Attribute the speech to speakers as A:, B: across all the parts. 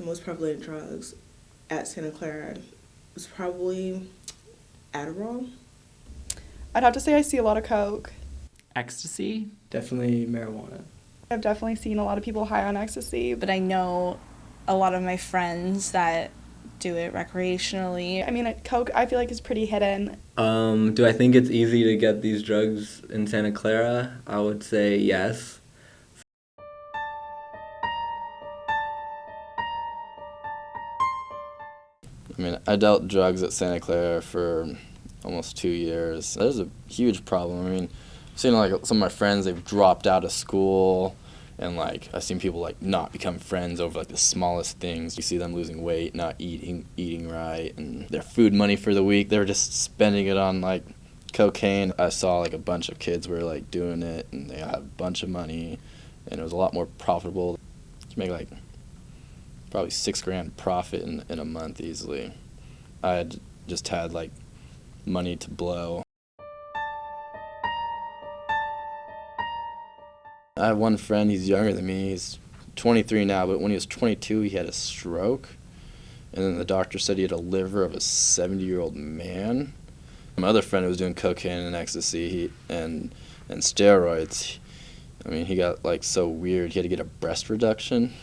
A: The most prevalent drugs at Santa Clara was probably Adderall.
B: I'd have to say I see a lot of coke.
C: Ecstasy?
D: Definitely marijuana.
B: I've definitely seen a lot of people high on ecstasy.
E: But I know a lot of my friends that do it recreationally.
B: I mean, coke I feel like is pretty hidden.
F: Do I think it's easy to get these drugs in Santa Clara? I would say yes.
G: I mean, I dealt drugs at Santa Clara for almost 2 years. There's a huge problem. I mean, I've seen like some of my friends, they've dropped out of school, and like I've seen people like not become friends over like the smallest things. You see them losing weight, not eating right, and their food money for the week, they're just spending it on like cocaine. I saw like a bunch of kids were like doing it, and they had a bunch of money, and it was a lot more profitable. You make like probably $6,000 profit in a month easily. I had just had like money to blow. I have one friend, he's younger than me, he's 23 now, but when he was 22 he had a stroke, and then the doctor said he had a liver of a 70-year-old man. My other friend who was doing cocaine and ecstasy and steroids, I mean, he got like so weird, he had to get a breast reduction.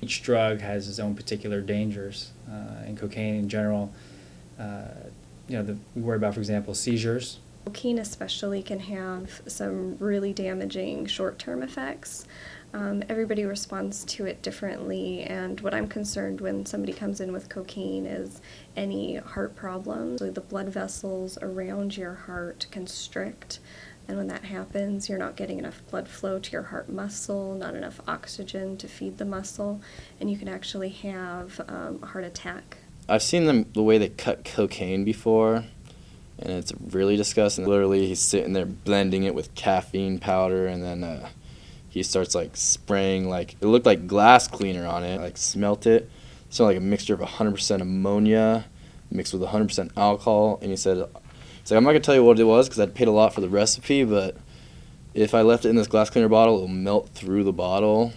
H: Each drug has its own particular dangers, and cocaine in general, we worry about, for example, seizures.
I: Cocaine especially can have some really damaging short-term effects. Everybody responds to it differently, and what I'm concerned when somebody comes in with cocaine is any heart problems. The blood vessels around your heart constrict, and when that happens, you're not getting enough blood flow to your heart muscle, not enough oxygen to feed the muscle, and you can actually have a heart attack.
G: I've seen the way they cut cocaine before, and it's really disgusting. Literally, he's sitting there blending it with caffeine powder, and then he starts like spraying, like, it looked like glass cleaner on it, like smelt it. It smelled like a mixture of 100% ammonia mixed with 100% alcohol, and he's like, I'm not going to tell you what it was because I'd paid a lot for the recipe, but if I left it in this glass cleaner bottle, it'll melt through the bottle.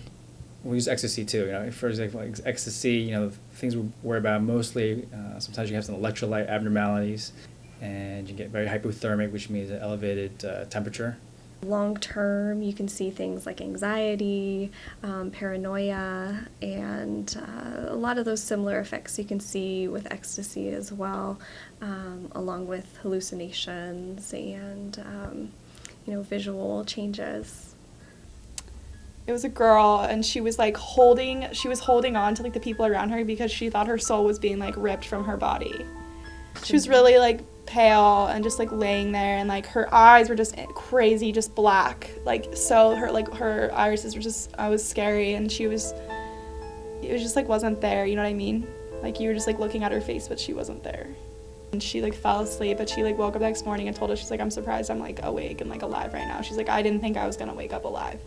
H: We use ecstasy too. For example, like ecstasy, the things we worry about mostly, sometimes you have some electrolyte abnormalities, and you get very hypothermic, which means an elevated temperature.
I: Long term, you can see things like anxiety, paranoia, and a lot of those similar effects you can see with ecstasy as well, along with hallucinations and visual changes.
B: It was a girl, and she was holding on to like the people around her because she thought her soul was being like ripped from her body. She was really like pale and just like laying there, and like her eyes were just crazy, just black, so her irises were just, I was scary, and it was just like wasn't there, you know what I mean? Like you were just like looking at her face, but she wasn't there. And she like fell asleep, but she like woke up the next morning and told us, she's like, I'm surprised I'm like awake and like alive right now. She's like, I didn't think I was gonna wake up alive.